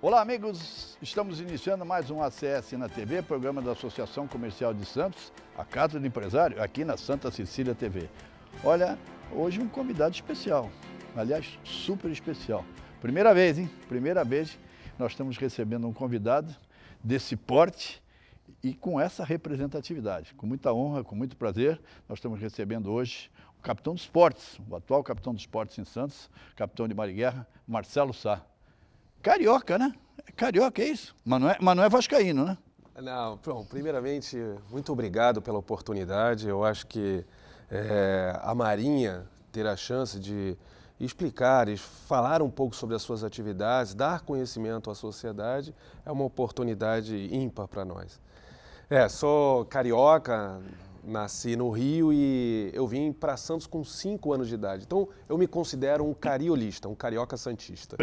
Olá, amigos! Estamos iniciando mais um ACS na TV, programa da Associação Comercial de Santos, a Casa do Empresário, aqui na Santa Cecília TV. Olha, hoje um convidado especial, aliás, super especial. Primeira vez, hein? Primeira vez nós estamos recebendo um convidado desse porte e com essa representatividade. Com muita honra, com muito prazer, nós estamos recebendo hoje o capitão dos esportes, o atual capitão dos esportes em Santos, capitão de mar e guerra, Marcelo Sá. Carioca, né? Carioca, é isso? Mas não é vascaíno, né? Não, pronto, primeiramente, muito obrigado pela oportunidade. Eu acho que a Marinha ter a chance de explicar e falar um pouco sobre as suas atividades, dar conhecimento à sociedade, é uma oportunidade ímpar para nós. Sou carioca, nasci no Rio e eu vim para Santos com 5 anos de idade. Então, eu me considero um cariolista, um carioca santista.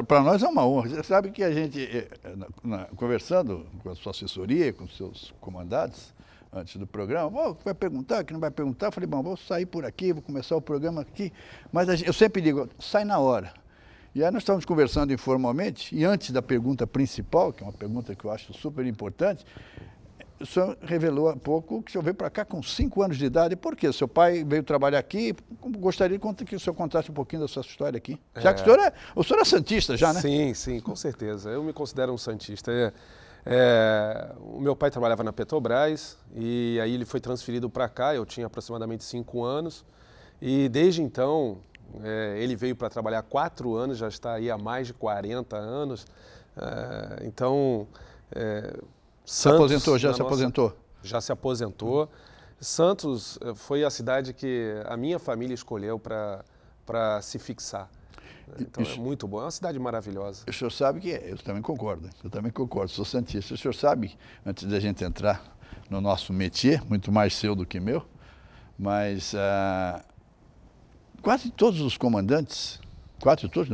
Para nós é uma honra. Você sabe que a gente, conversando com a sua assessoria, com os seus comandados, antes do programa, vai perguntar, que não vai perguntar? Eu falei, bom, vou sair por aqui, vou começar o programa aqui. Mas eu sempre digo, sai na hora. E aí nós estávamos conversando informalmente, e antes da pergunta principal, que é uma pergunta que eu acho super importante, o senhor revelou há pouco que o senhor veio para cá com 5 anos de idade. Por quê? Seu pai veio trabalhar aqui. Gostaria que o senhor contasse um pouquinho da sua história aqui. Já que o senhor é santista já, né? Sim, com certeza. Eu me considero um santista. O meu pai trabalhava na Petrobras e aí ele foi transferido para cá. Eu tinha aproximadamente 5 anos e desde então ele veio para trabalhar 4 anos, já está aí há mais de 40 anos. Santos, se aposentou? Já se aposentou. Santos foi a cidade que a minha família escolheu para se fixar. Então é muito bom, é uma cidade maravilhosa. O senhor sabe que eu também concordo, sou santista. O senhor sabe, antes da gente entrar no nosso métier, muito mais seu do que meu, mas quase todos os comandantes,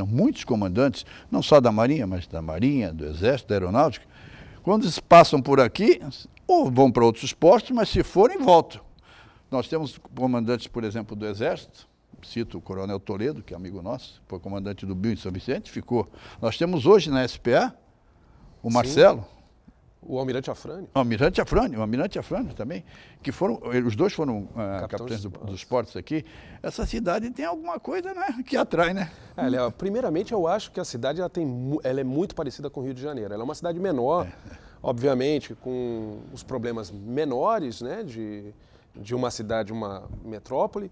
muitos comandantes, não só da Marinha, mas da Marinha, do Exército, da Aeronáutica, quando eles passam por aqui, ou vão para outros postos, mas se forem, voltam. Nós temos comandantes, por exemplo, do Exército, cito o Coronel Toledo, que é amigo nosso, foi comandante do BIL em São Vicente, ficou. Nós temos hoje na SPA o Marcelo. Sim. O Almirante Afrânio. O Almirante Afrânio também, que os dois foram capitães dos portos aqui. Essa cidade tem alguma coisa, né, que atrai, né? Primeiramente, eu acho que a cidade ela é muito parecida com o Rio de Janeiro. Ela é uma cidade menor, obviamente, com os problemas menores, né, de uma cidade, uma metrópole.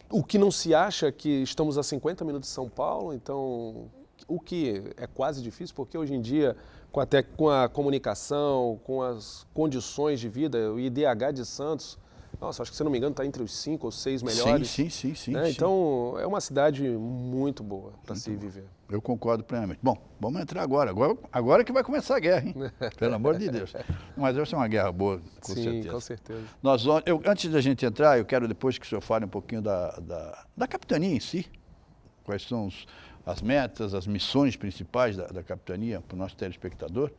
O que não se acha é que estamos a 50 minutos de São Paulo, então, o que é quase difícil, porque hoje em dia, até com a comunicação, com as condições de vida, o IDH de Santos, nossa, acho que, se não me engano, está entre os 5 ou 6 melhores. Sim. Então, é uma cidade muito boa para se viver. Eu concordo plenamente. Bom, vamos entrar agora. Agora que vai começar a guerra, hein? Pelo amor de Deus. Mas vai ser uma guerra boa, com certeza. Sim, com certeza. Antes da gente entrar, eu quero depois que o senhor fale um pouquinho da capitania em si. Quais são as metas, as missões principais da capitania para o nosso telespectador.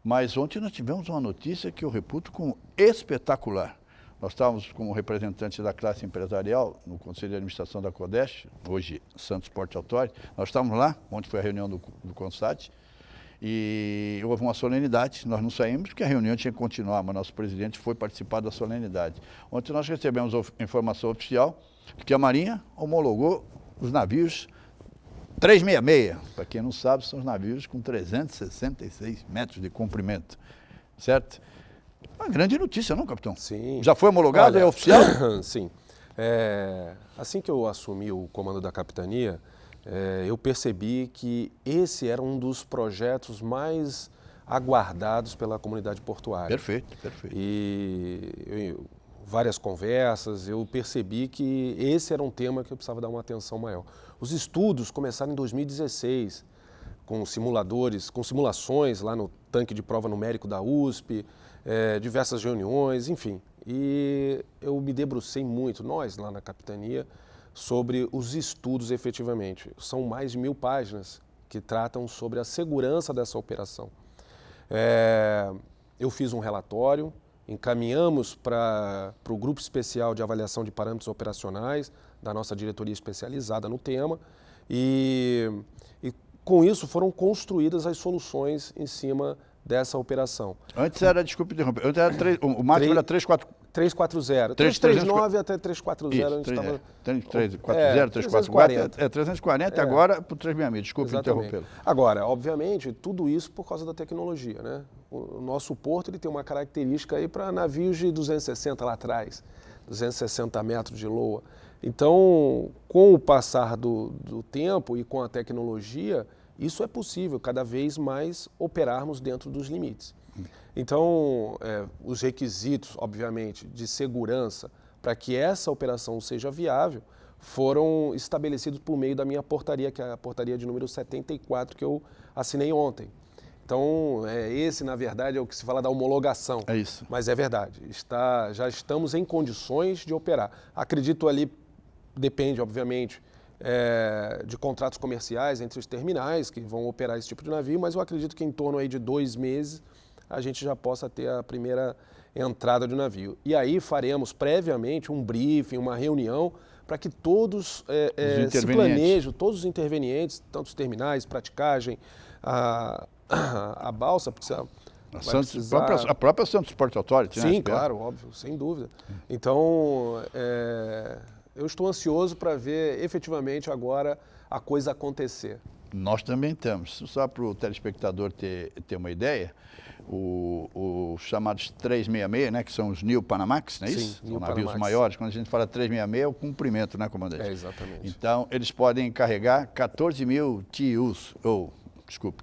Mas ontem nós tivemos uma notícia que eu reputo como espetacular. Nós estávamos como representantes da classe empresarial no Conselho de Administração da CODESH, hoje Santos Port Authority. Nós estávamos lá, onde foi a reunião do CONSAT, e houve uma solenidade. Nós não saímos porque a reunião tinha que continuar, mas nosso presidente foi participar da solenidade. Ontem nós recebemos a informação oficial de que a Marinha homologou os navios 366. Para quem não sabe, são os navios com 366 metros de comprimento, certo? Uma grande notícia, não, capitão? Sim. Já foi homologado? É oficial? Sim. Assim que eu assumi o comando da capitania, eu percebi que esse era um dos projetos mais aguardados pela comunidade portuária. Perfeito. E várias conversas, eu percebi que esse era um tema que eu precisava dar uma atenção maior. Os estudos começaram em 2016, com simuladores, com simulações lá no tanque de prova numérico da USP, diversas reuniões, enfim. E eu me debrucei muito, nós lá na capitania, sobre os estudos efetivamente. São mais de 1000 páginas que tratam sobre a segurança dessa operação. Eu fiz um relatório, encaminhamos para o Grupo Especial de Avaliação de Parâmetros Operacionais da nossa diretoria especializada no tema e com isso foram construídas as soluções em cima dessa operação. Antes era, desculpe interromper, antes era o máximo era 340. 339 até 340 a gente estava... 340, 340, 340 agora para o 366, desculpe interrompê-lo. Agora, obviamente, tudo isso por causa da tecnologia, né? O nosso porto ele tem uma característica aí para navios de 260 lá atrás, 260 metros de loa. Então, com o passar do tempo e com a tecnologia, isso é possível cada vez mais operarmos dentro dos limites. Então, os requisitos, obviamente, de segurança para que essa operação seja viável foram estabelecidos por meio da minha portaria, que é a portaria de número 74, que eu assinei ontem. Então, esse, na verdade, é o que se fala da homologação. É isso. Mas é verdade, já estamos em condições de operar. Acredito ali, depende, obviamente, de contratos comerciais entre os terminais que vão operar esse tipo de navio, mas eu acredito que em torno aí de 2 meses a gente já possa ter a primeira entrada de navio. E aí faremos previamente um briefing, uma reunião, para que todos se planejam, todos os intervenientes, tanto os terminais, praticagem, a balsa precisa... A própria Santos Port Authority, né? Sim, claro, óbvio, sem dúvida. Então, eu estou ansioso para ver efetivamente agora a coisa acontecer. Nós também estamos. Só para o telespectador ter uma ideia, os chamados 366, né, que são os New Panamax, não é isso? Sim, são navios maiores. Quando a gente fala 366 é o comprimento, né, comandante? Exatamente. Então, eles podem carregar 14 mil TEUs,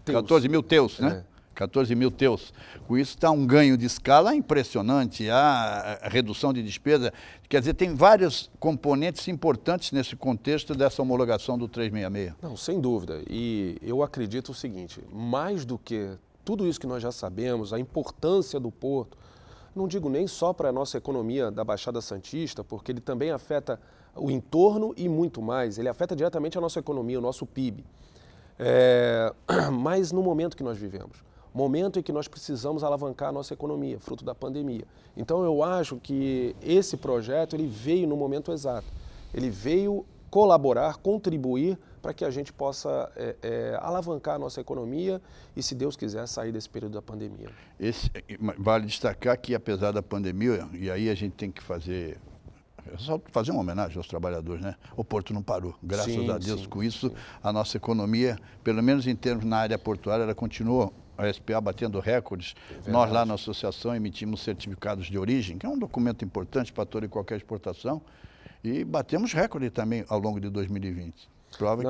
14 mil TEUs, né? 14 mil TEUs. Com isso está um ganho de escala impressionante, a redução de despesa. Quer dizer, tem vários componentes importantes nesse contexto dessa homologação do 366. Não, sem dúvida. E eu acredito o seguinte, mais do que tudo isso que nós já sabemos, a importância do porto, não digo nem só para a nossa economia da Baixada Santista, porque ele também afeta o entorno e muito mais. Ele afeta diretamente a nossa economia, o nosso PIB. Mas no momento que nós vivemos, momento em que nós precisamos alavancar a nossa economia, fruto da pandemia. Então eu acho que esse projeto ele veio no momento exato. Ele veio colaborar, contribuir para que a gente possa alavancar a nossa economia e, se Deus quiser, sair desse período da pandemia. Vale destacar que, apesar da pandemia, e aí a gente tem que fazer uma homenagem aos trabalhadores, né? O porto não parou, graças a Deus. Com isso, a nossa economia, pelo menos em termos na área portuária, ela continuou, a SPA batendo recordes. Nós lá na associação emitimos certificados de origem, que é um documento importante para toda e qualquer exportação, e batemos recorde também ao longo de 2020. Prova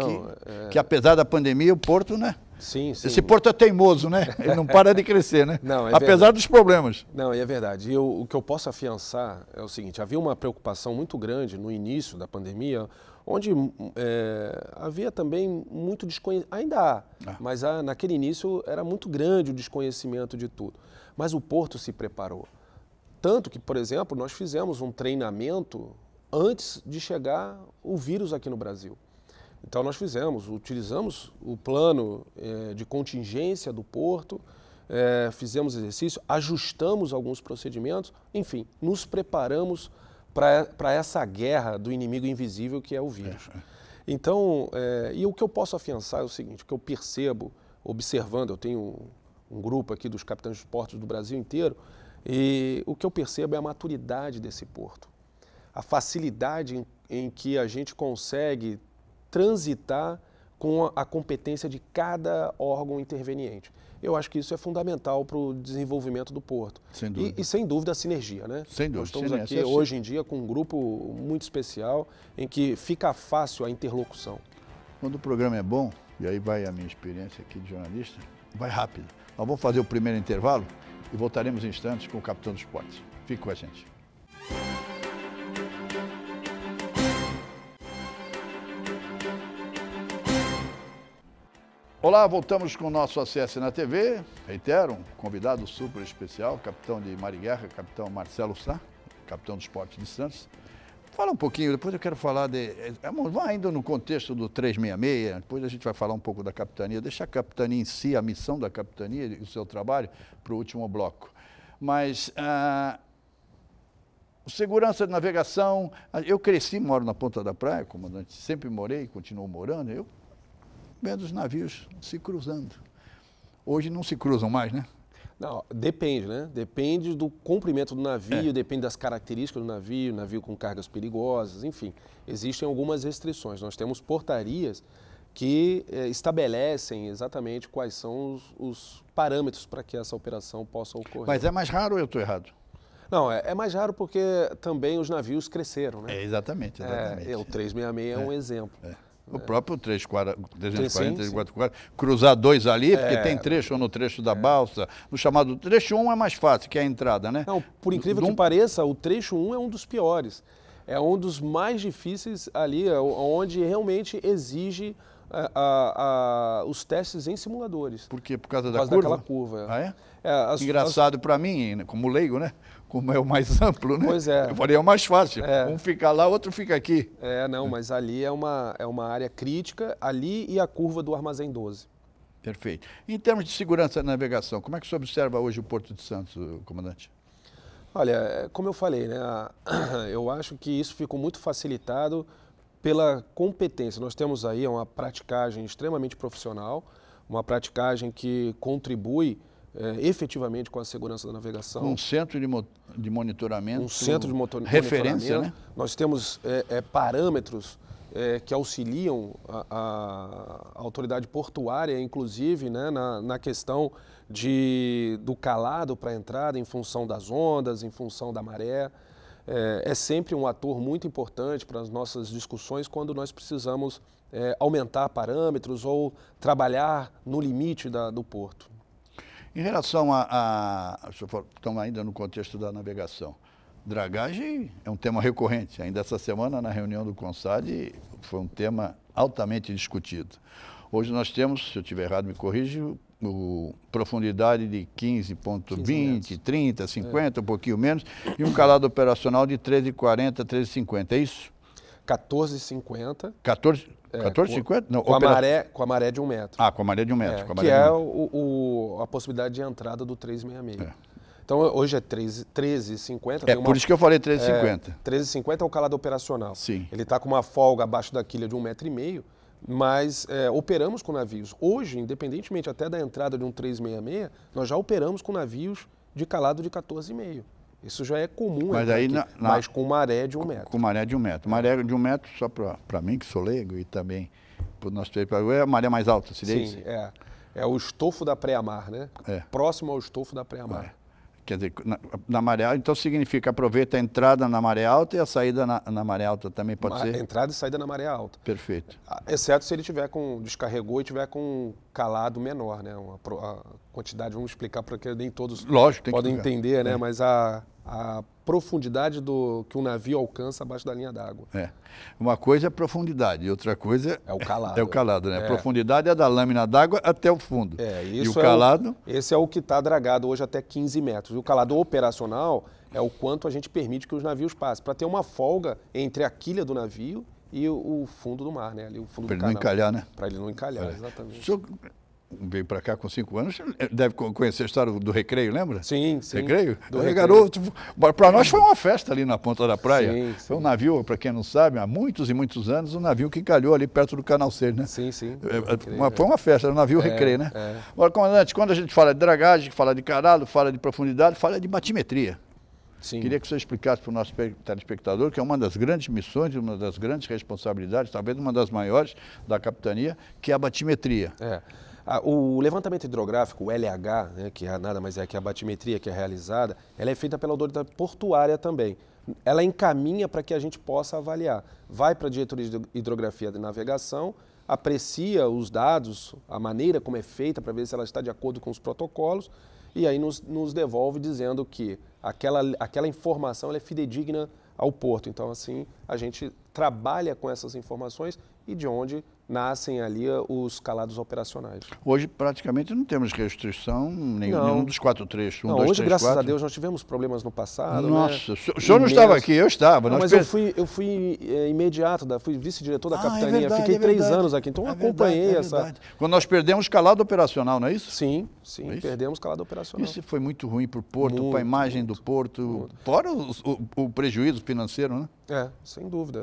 que apesar da pandemia, o porto, né? Sim. Esse porto é teimoso, né? Ele não para de crescer, né? Não, apesar dos problemas. Não, é verdade. E o que eu posso afiançar é o seguinte, havia uma preocupação muito grande no início da pandemia, onde havia também muito desconhecimento, ainda há, mas naquele início era muito grande o desconhecimento de tudo. Mas o porto se preparou. Tanto que, por exemplo, nós fizemos um treinamento antes de chegar o vírus aqui no Brasil. Então nós utilizamos o plano de contingência do porto, fizemos exercício, ajustamos alguns procedimentos, enfim, nos preparamos para essa guerra do inimigo invisível que é o vírus. Então, e o que eu posso afiançar é o seguinte, o que eu percebo, observando, eu tenho um grupo aqui dos capitães de portos do Brasil inteiro, e o que eu percebo é a maturidade desse porto, a facilidade em que a gente consegue transitar com a competência de cada órgão interveniente. Eu acho que isso é fundamental para o desenvolvimento do porto. Sem dúvida. E sem dúvida a sinergia, né? Sem dúvida. Nós estamos aqui hoje em dia com um grupo muito especial em que fica fácil a interlocução. Quando o programa é bom, e aí vai a minha experiência aqui de jornalista, vai rápido. Nós vamos fazer o primeiro intervalo e voltaremos em instantes com o Capitão dos Portos. Fique com a gente. Olá, voltamos com o nosso ACS na TV. Reitero, um convidado super especial, capitão de Mar e Guerra, capitão Marcelo Sá, capitão dos Portos de Santos. Fala um pouquinho, depois eu quero falar vai ainda no contexto do 366, depois a gente vai falar um pouco da capitania, deixa a capitania em si, a missão da capitania e o seu trabalho para o último bloco. Mas segurança de navegação, eu cresci, moro na Ponta da Praia, comandante, sempre morei, continuo morando, vendo os navios se cruzando. Hoje não se cruzam mais, né? Não, depende, né? Depende do comprimento do navio, depende das características do navio com cargas perigosas, enfim. Existem algumas restrições. Nós temos portarias que estabelecem exatamente quais são os parâmetros para que essa operação possa ocorrer. Mas é mais raro ou eu estou errado? Não, é mais raro porque também os navios cresceram, né? Exatamente. O 366 é um exemplo. O próprio 340, 344, cruzar dois ali, porque tem trecho no trecho da balsa. No chamado trecho 1 é mais fácil, que é a entrada, né? Não, por incrível que pareça, o trecho 1 é um dos piores. É um dos mais difíceis ali, onde realmente exige os testes em simuladores. Por quê? Por causa da curva? Daquela curva. Ah, é? Engraçado para mim, como leigo, né? Como é o mais amplo, né? Pois é. Eu falei, é o mais fácil. Um fica lá, outro fica aqui. Não, mas ali é uma área crítica, ali e a curva do Armazém 12. Perfeito. Em termos de segurança da navegação, como é que você observa hoje o Porto de Santos, comandante? Olha, como eu falei, né? Eu acho que isso ficou muito facilitado pela competência. Nós temos aí uma praticagem extremamente profissional, uma praticagem que contribui efetivamente com a segurança da navegação. Um centro de monitoramento. Um centro de referência, monitoramento. Né? Nós temos parâmetros que auxiliam a autoridade portuária, inclusive, né, na questão do calado para a entrada, em função das ondas, em função da maré. É sempre um ator muito importante para as nossas discussões quando nós precisamos aumentar parâmetros ou trabalhar no limite do porto. Em relação estamos ainda no contexto da navegação, dragagem é um tema recorrente. Ainda essa semana, na reunião do CONSAD, foi um tema altamente discutido. Hoje nós temos, se eu estiver errado, me corrija, profundidade de 15,20, 30, 50, um pouquinho menos, e um calado operacional de 13,40, 13,50, é isso? 14,50. 14,50? Não, com a maré de 1 metro. Ah, com a maré de 1 metro. Que é a possibilidade de entrada do 366. Então, hoje é 13,50. Por isso que eu falei 13,50. 13,50 é o calado operacional. Sim. Ele está com uma folga abaixo da quilha de 1,5 metro, mas operamos com navios. Hoje, independentemente até da entrada de um 366, nós já operamos com navios de calado de 14,5. Isso já é comum, mas aí mas com maré de 1 metro. Com maré de 1 metro. Maré de 1 metro, só para mim, que sou leigo, e também para o nosso território, é a maré mais alta, seria isso? Sim, é o estofo da pré-amar, né? Próximo ao estofo da pré-amar. Quer dizer, na maré alta, então significa aproveita a entrada na maré alta e a saída na maré alta também pode ser? Entrada e saída na maré alta. Perfeito. Exceto se ele descarregou e tiver com calado menor, né? A quantidade, vamos explicar porque nem todos podem entender, né? Mas a profundidade que o navio alcança abaixo da linha d'água. Uma coisa é a profundidade, outra coisa é o calado. É o calado, né? A profundidade é da lâmina d'água até o fundo. E o calado? Esse é o que está dragado hoje até 15 metros. E o calado operacional é o quanto a gente permite que os navios passem, para ter uma folga entre a quilha do navio e o fundo do mar, né? Ali, o fundo do canal. Para ele não encalhar, né? Para ele não encalhar, exatamente. O senhor veio para cá com 5 anos, deve conhecer a história do recreio, lembra? Sim. Recreio? Garoto, para nós foi uma festa ali na ponta da praia. Sim. Foi um navio, para quem não sabe, há muitos e muitos anos, um navio que encalhou ali perto do Canal 6, né? Sim. Foi uma festa, era um navio recreio, né? Agora, comandante, quando a gente fala de dragagem, fala de calado, fala de profundidade, fala de batimetria. Sim. Queria que você explicasse para o nosso telespectador que é uma das grandes missões, uma das grandes responsabilidades, talvez uma das maiores da capitania, que é a batimetria. O levantamento hidrográfico, o LH, né, que nada mais é que a batimetria que é realizada, ela é feita pela autoridade portuária também. Ela encaminha para que a gente possa avaliar. Vai para a diretoria de hidrografia de navegação, aprecia os dados, a maneira como é feita, para ver se ela está de acordo com os protocolos, e aí nos devolve dizendo que aquela informação ela é fidedigna ao porto. Então, assim, a gente trabalha com essas informações e de onde nascem ali os calados operacionais. Hoje, praticamente, não temos restrição nenhum dos 4 trechos. Hoje, graças a Deus, nós tivemos problemas no passado. Nossa, o senhor não estava aqui, eu estava. Mas eu fui imediato, fui vice-diretor da capitania, fiquei 3 anos aqui, então acompanhei essa... Quando nós perdemos calado operacional, não é isso? Sim, perdemos calado operacional. Isso foi muito ruim para o porto, para a imagem do porto, fora o prejuízo financeiro, né? Sem dúvida.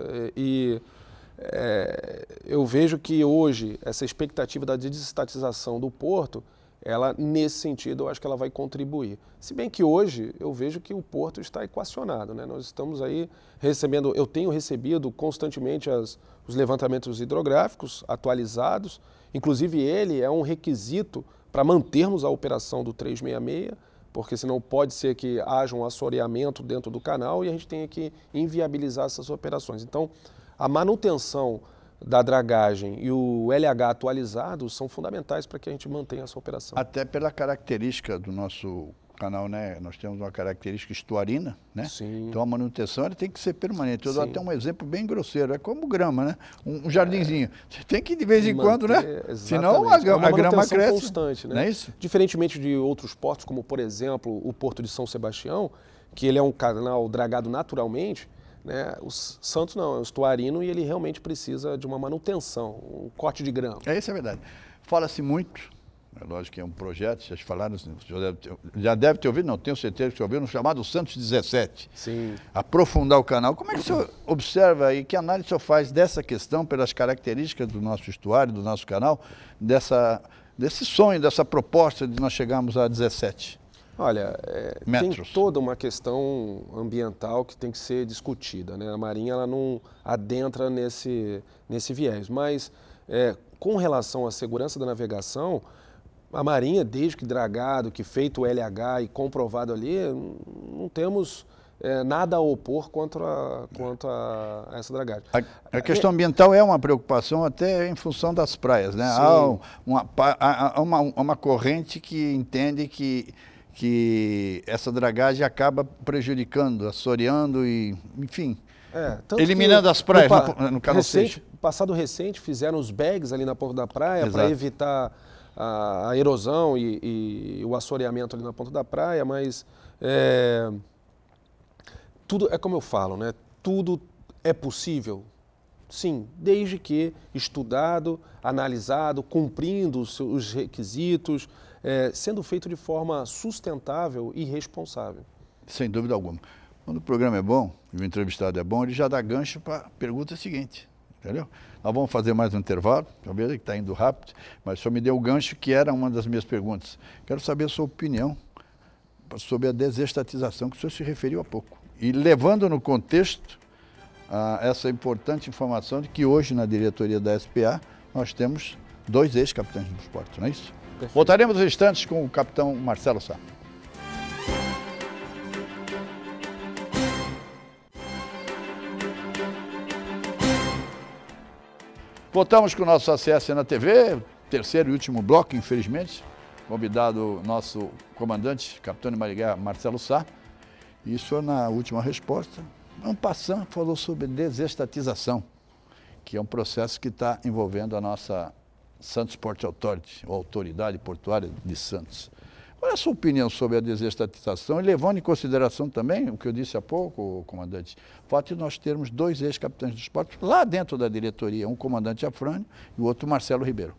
eu vejo que hoje essa expectativa da desestatização do porto, ela, nesse sentido, eu acho que ela vai contribuir. Se bem que hoje eu vejo que o porto está equacionado, né? Nós estamos aí recebendo, eu tenho recebido constantemente os levantamentos hidrográficos atualizados, inclusive ele é um requisito para mantermos a operação do 366, porque senão pode ser que haja um assoreamento dentro do canal e a gente tenha que inviabilizar essas operações. Então, a manutenção da dragagem e o LH atualizado são fundamentais para que a gente mantenha essa operação. Até pela característica do nosso canal, né? Nós temos uma característica estuarina, né? Sim. Então a manutenção ela tem que ser permanente. Eu dou até um exemplo bem grosseiro, é como grama, né? Um jardinzinho. Você tem que de vez em quando, né? Senão a grama cresce. Constante, né? Não é isso? Diferentemente de outros portos, como por exemplo o Porto de São Sebastião, que ele é um canal dragado naturalmente, né? O Santos não, é um estuarino e ele realmente precisa de uma manutenção, um corte de grama. Isso é verdade. Fala-se muito, é lógico que é um projeto, vocês falaram, já deve ter ouvido, não, tenho certeza que você ouviu, no chamado Santos 17. Sim. Aprofundar o canal. Como é que o senhor observa e que análise o senhor faz dessa questão, pelas características do nosso estuário, do nosso canal, desse sonho, dessa proposta de nós chegarmos a 17? Olha, tem metros. toda uma questão ambiental que tem que ser discutida, né? A Marinha ela não adentra nesse viés, mas com relação à segurança da navegação, a Marinha, desde que dragado, que feito o LH e comprovado ali, não temos nada a opor quanto a essa dragagem. A questão ambiental é uma preocupação até em função das praias, né? Há uma corrente que entende que essa dragagem acaba prejudicando, assoreando e, enfim, eliminando as praias, no canal Seixas. Passado recente, fizeram os bags ali na ponta da praia para evitar a erosão e o assoreamento ali na ponta da praia, mas tudo é como eu falo, né? Tudo é possível, sim, desde que estudado, analisado, cumprindo os requisitos, sendo feito de forma sustentável e responsável. Sem dúvida alguma. Quando o programa é bom, e o entrevistado é bom, ele já dá gancho para a pergunta seguinte, entendeu? Nós vamos fazer mais um intervalo, talvez que está indo rápido, mas só me deu o gancho que era uma das minhas perguntas. Quero saber a sua opinião sobre a desestatização que o senhor se referiu há pouco. E levando no contexto essa importante informação de que hoje na diretoria da SPA nós temos 2 ex-capitães dos portos, não é isso? Perfeito. Voltaremos nos instantes com o capitão Marcelo Sá. Voltamos com o nosso ACS na TV, terceiro e último bloco, infelizmente. Convidado nosso comandante, capitão de Marinha Marcelo Sá. E o senhor, na última resposta, en passant, falou sobre desestatização, que é um processo que está envolvendo a nossa Santos Port Authority, ou Autoridade Portuária de Santos. Qual é a sua opinião sobre a desestatização e levando em consideração também o que eu disse há pouco, comandante, o fato de nós termos 2 ex-capitães dos portos lá dentro da diretoria, um comandante Afrânio e o outro Marcelo Ribeiro?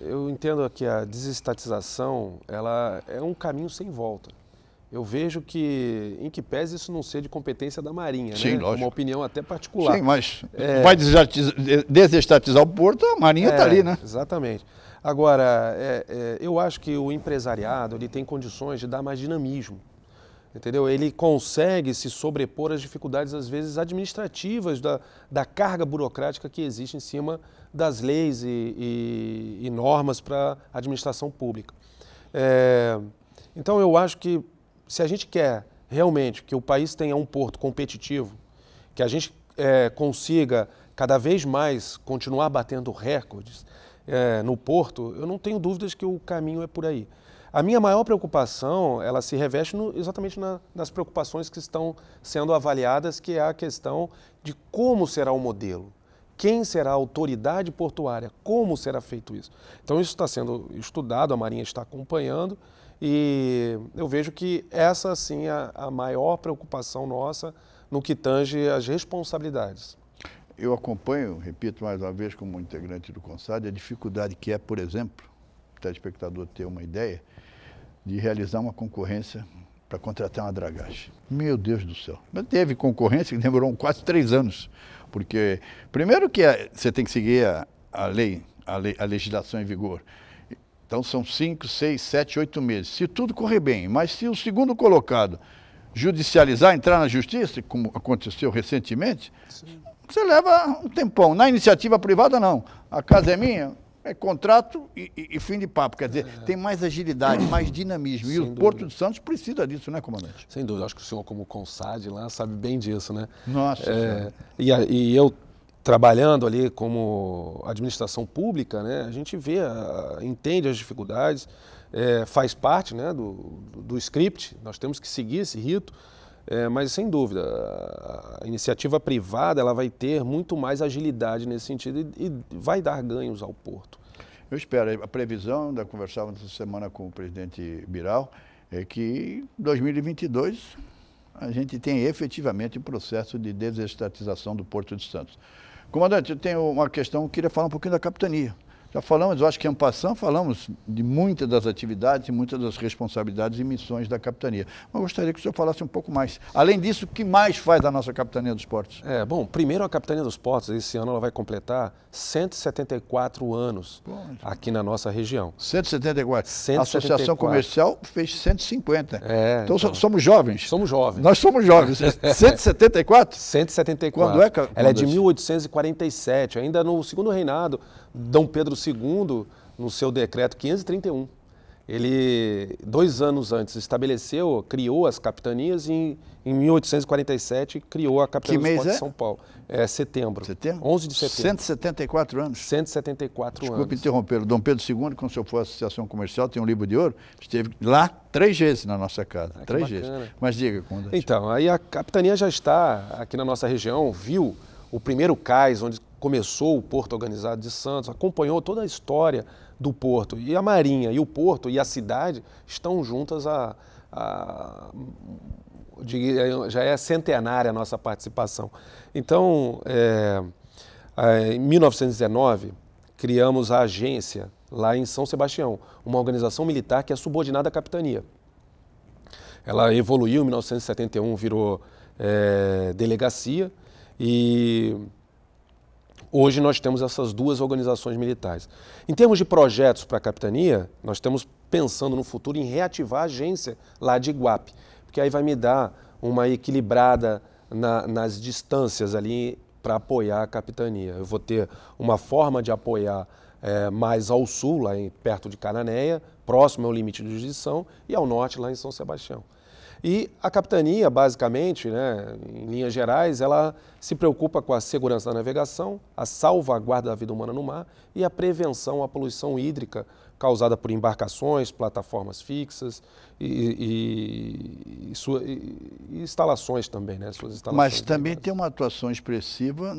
Eu entendo que a desestatização ela é um caminho sem volta. Eu vejo que, em que pese isso não ser de competência da Marinha, sim, né? Lógico. Uma opinião até particular. Sim, mas vai desestatizar o porto, a Marinha está ali, né? Exatamente. Agora, eu acho que o empresariado ele tem condições de dar mais dinamismo, entendeu? Ele consegue se sobrepor às dificuldades, às vezes, administrativas da carga burocrática que existe em cima das leis e normas para a administração pública. Então, eu acho que se a gente quer realmente que o país tenha um porto competitivo, que a gente consiga cada vez mais continuar batendo recordes no porto, eu não tenho dúvidas que o caminho é por aí. A minha maior preocupação, ela se reveste exatamente nas preocupações que estão sendo avaliadas, que é a questão de como será o modelo, quem será a autoridade portuária, como será feito isso. Então isso está sendo estudado, a Marinha está acompanhando, e eu vejo que essa, sim, é a maior preocupação nossa no que tange as responsabilidades. Eu acompanho, repito mais uma vez, como integrante do CONSAD, a dificuldade que é, por exemplo, o telespectador ter uma ideia, de realizar uma concorrência para contratar uma dragagem. Meu Deus do céu. Mas teve concorrência que demorou quase 3 anos. Porque, primeiro que você tem que seguir a legislação em vigor. Então são 5, 6, 7, 8 meses. Se tudo correr bem, mas se o segundo colocado judicializar, entrar na justiça, como aconteceu recentemente, sim, você leva um tempão. Na iniciativa privada, não. A casa é minha, é contrato e fim de papo. Quer dizer, tem mais agilidade, mais dinamismo. E o Porto de Santos precisa disso, né, comandante? Sem dúvida. Acho que o senhor, como CONSAD lá, sabe bem disso, né? Nossa. E eu, trabalhando ali como administração pública, né, a gente vê, entende as dificuldades, faz parte, né, do script, nós temos que seguir esse rito, mas sem dúvida, a iniciativa privada ela vai ter muito mais agilidade nesse sentido e vai dar ganhos ao Porto. Eu espero, a previsão, conversávamos essa semana com o presidente Birral, é que em 2022 a gente tem efetivamente um processo de desestatização do Porto de Santos. Comandante, eu tenho uma questão, eu queria falar um pouquinho da capitania. Já falamos, eu acho que em passant, falamos de muitas das atividades e muitas das responsabilidades e missões da capitania. Mas gostaria que o senhor falasse um pouco mais. Além disso, o que mais faz a nossa capitania dos portos? Bom, primeiro a capitania dos portos, esse ano ela vai completar 174 anos aqui na nossa região. 174? 174. A Associação Comercial fez 150. Então somos jovens. Somos jovens. Nós somos jovens. 174? 174. Quando é? Ela é de 1847, ainda no segundo reinado, Dom Pedro II, no seu decreto 531. Ele, 2 anos antes, estabeleceu, criou as capitanias e em 1847 criou a Capitania dos Portos de São Paulo. Setembro. Setembro? 11 de setembro. 174 anos? 174 anos. Desculpe interromper. O Dom Pedro II, quando o senhor for à Associação Comercial, tem um livro de ouro, esteve lá 3 vezes na nossa casa. 3 vezes. Mas diga, comandante. Então, aí a capitania já está aqui na nossa região, viu o primeiro cais, onde começou o Porto Organizado de Santos, acompanhou toda a história do Porto. E a Marinha e o Porto e a cidade estão juntas já é centenária a nossa participação. Então, em 1919, criamos a agência lá em São Sebastião, uma organização militar que é subordinada à capitania. Ela evoluiu em 1971, virou delegacia e hoje nós temos essas 2 organizações militares. Em termos de projetos para a capitania, nós estamos pensando no futuro em reativar a agência lá de Iguape, porque aí vai me dar uma equilibrada nas distâncias ali para apoiar a capitania. Eu vou ter uma forma de apoiar mais ao sul, lá perto de Cananéia, próximo ao limite de jurisdição, e ao norte, lá em São Sebastião. E a capitania, basicamente, né, em linhas gerais, ela se preocupa com a segurança da navegação, a salvaguarda da vida humana no mar e a prevenção à poluição hídrica causada por embarcações, plataformas fixas e instalações também, né? Suas instalações. Mas também tem uma atuação expressiva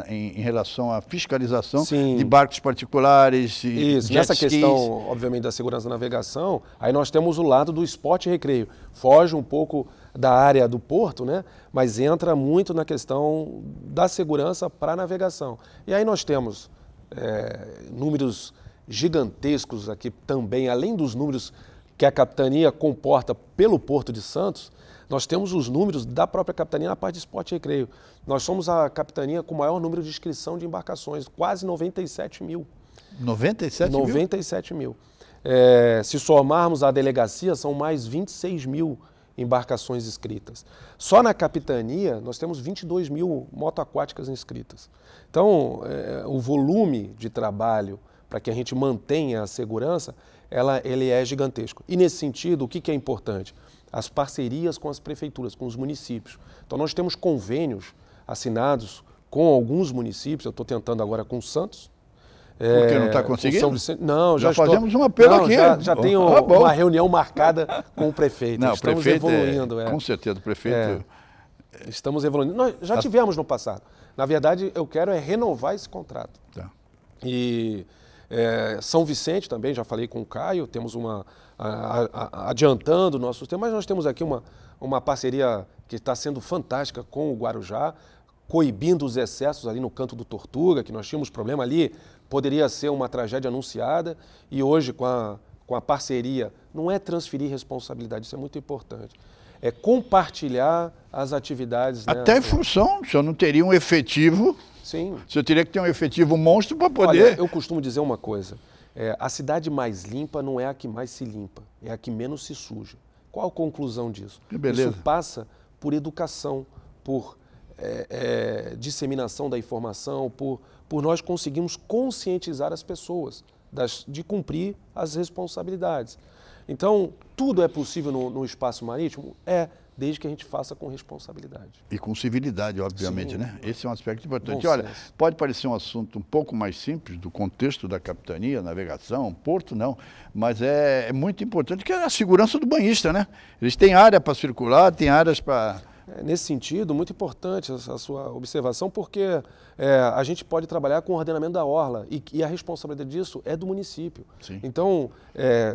em relação à fiscalização de barcos particulares. Isso, nessa questão, obviamente, da segurança da navegação, aí nós temos o lado do esporte e recreio. Foge um pouco da área do porto, né? Mas entra muito na questão da segurança para a navegação. E aí nós temos números gigantescos aqui também, além dos números que a capitania comporta pelo Porto de Santos, nós temos os números da própria capitania na parte de esporte e recreio. Nós somos a capitania com o maior número de inscrição de embarcações, quase 97 mil. 97 mil? 97 mil. Se somarmos a delegacia, são mais 26 mil embarcações inscritas. Só na capitania, nós temos 22 mil motoaquáticas inscritas. Então, o volume de trabalho para que a gente mantenha a segurança, ele é gigantesco. E nesse sentido, o que é importante? As parcerias com as prefeituras, com os municípios. Então nós temos convênios assinados com alguns municípios, eu estou tentando agora com Santos. Por que não está conseguindo? São Vicente, não, já fazemos um apelo aqui. Já tenho uma reunião marcada com o prefeito. Não, estamos prefeito evoluindo. Com certeza, o prefeito... Estamos evoluindo. Nós já tivemos no passado. Na verdade, eu quero renovar esse contrato. Tá. E... São Vicente também, já falei com o Caio, temos adiantando o nosso sistema, mas nós temos aqui uma parceria que está sendo fantástica com o Guarujá, coibindo os excessos ali no Canto do Tortuga, que nós tínhamos problema ali, poderia ser uma tragédia anunciada, e hoje com com a parceria, não é transferir responsabilidade, isso é muito importante. É compartilhar as atividades. Até né? em função, se eu não teria um efetivo, Sim. se eu teria que ter um efetivo monstro para poder... Olha, eu costumo dizer uma coisa, a cidade mais limpa não é a que mais se limpa, é a que menos se suja. Qual a conclusão disso? Que beleza. Isso passa por educação, por disseminação da informação, por nós conseguirmos conscientizar as pessoas de cumprir as responsabilidades. Então, tudo é possível no espaço marítimo? Desde que a gente faça com responsabilidade. E com civilidade, obviamente, Sim. né? Esse é um aspecto importante. Bom Olha, senso. pode parecer um assunto um pouco mais simples do contexto da capitania, navegação, porto não, mas é muito importante que é a segurança do banhista, né? Eles têm área para circular, tem áreas para... Nesse sentido, muito importante a sua observação, porque a gente pode trabalhar com o ordenamento da orla e a responsabilidade disso é do município. Sim. Então,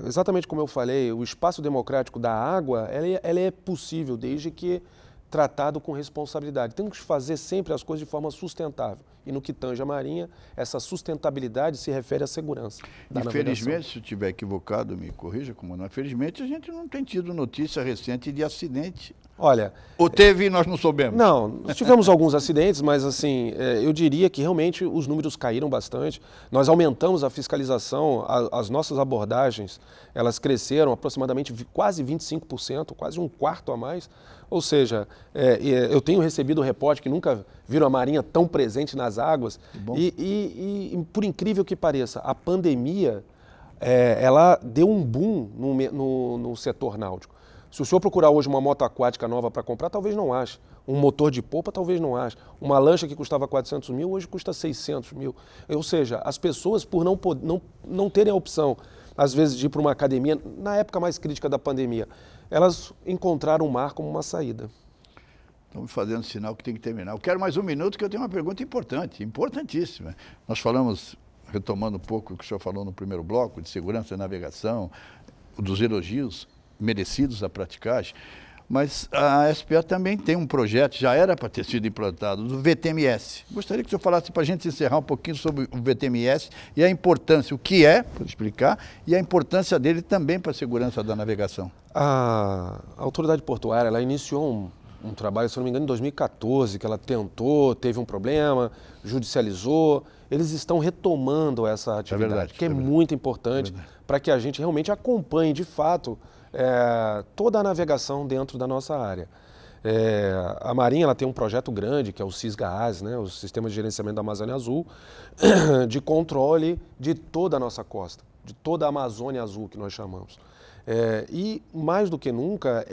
exatamente como eu falei, o espaço democrático da água, ela é possível desde que tratado com responsabilidade. Temos que fazer sempre as coisas de forma sustentável. E no que tange a Marinha, essa sustentabilidade se refere à segurança da navegação. Infelizmente, se eu estiver equivocado, me corrija, como não. Infelizmente, a gente não tem tido notícia recente de acidente. Olha... Ou teve e nós não soubemos? Não, nós tivemos alguns acidentes, mas assim, eu diria que realmente os números caíram bastante. Nós aumentamos a fiscalização, as nossas abordagens, elas cresceram aproximadamente quase 25%, quase um quarto a mais. Ou seja, eu tenho recebido reporte que nunca viram a Marinha tão presente nas águas. E por incrível que pareça, a pandemia, ela deu um boom no setor náutico. Se o senhor procurar hoje uma moto aquática nova para comprar, talvez não ache. Um motor de polpa, talvez não ache. Uma lancha que custava 400 mil, hoje custa 600 mil. Ou seja, as pessoas, por não terem a opção, às vezes, de ir para uma academia, na época mais crítica da pandemia, elas encontraram o mar como uma saída. Estão me fazendo sinal que tem que terminar. Eu quero mais um minuto, que eu tenho uma pergunta importante, importantíssima. Nós falamos, retomando um pouco o que o senhor falou no primeiro bloco, de segurança e navegação, dos elogios merecidos à praticagem, mas a SPA também tem um projeto, já era para ter sido implantado, do VTMS. Gostaria que o senhor falasse para a gente encerrar um pouquinho sobre o VTMS e a importância, o que é, para explicar, e a importância dele também para a segurança da navegação. A autoridade portuária, ela iniciou um trabalho, se não me engano, em 2014, que ela tentou, teve um problema, judicializou. Eles estão retomando essa atividade, que é muito importante para que a gente realmente acompanhe, de fato, toda a navegação dentro da nossa área. A Marinha ela tem um projeto grande, que é o SISGAAS, né, o Sistema de Gerenciamento da Amazônia Azul, de controle de toda a nossa costa, de toda a Amazônia Azul, que nós chamamos. E, mais do que nunca,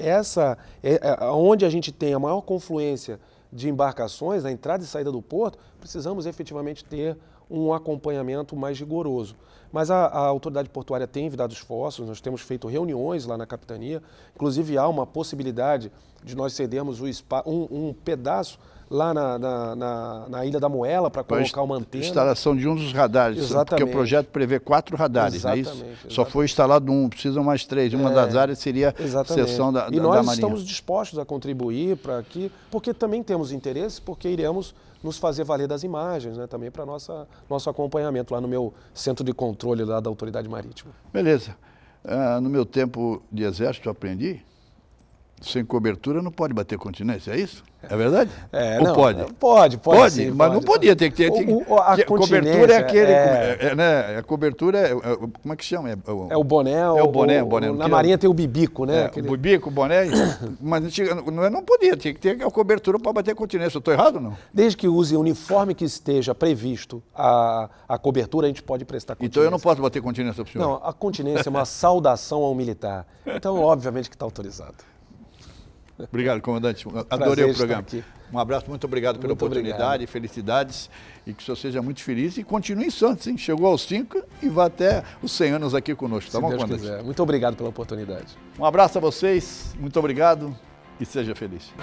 onde a gente tem a maior confluência de embarcações, na entrada e saída do porto, precisamos efetivamente ter um acompanhamento mais rigoroso. Mas a autoridade portuária tem enviado esforços, nós temos feito reuniões lá na capitania, inclusive há uma possibilidade de nós cedermos um pedaço lá na Ilha da Moela para colocar uma antena. Instalação de um dos radares, exatamente. Porque o projeto prevê 4 radares, exatamente, não é isso? Exatamente. Só foi instalado um, precisam mais 3. Uma das áreas seria a seção da Marinha. E nós estamos dispostos a contribuir para aqui, porque também temos interesse, porque iremos nos fazer valer das imagens, né, também para nosso acompanhamento lá no meu centro de controle lá da Autoridade Marítima. Beleza. No meu tempo de exército eu aprendi, sem cobertura não pode bater continência, é isso? É verdade? Ou não, pode? Pode, sim, mas não podia, tem que ter. A cobertura é aquele. Né, a cobertura é. Como é que chama? É o boné. É o boné. Na Marinha tem o bibico, né? O bibico, o boné. Mas não podia, tinha que ter a cobertura para bater continência. Eu estou errado ou não? Desde que use o uniforme que esteja previsto a cobertura, a gente pode prestar continência. Então eu não posso bater continência para o senhor? Não, a continência é uma saudação ao militar. Então, obviamente que está autorizado. Obrigado, comandante. Adorei o programa. Um abraço, muito obrigado pela oportunidade, felicidades e que o senhor seja muito feliz e continue em Santos, hein? Chegou aos 5 e vai até os 100 anos aqui conosco, tá bom, comandante? Se Deus quiser. Muito obrigado pela oportunidade. Um abraço a vocês, muito obrigado e seja feliz.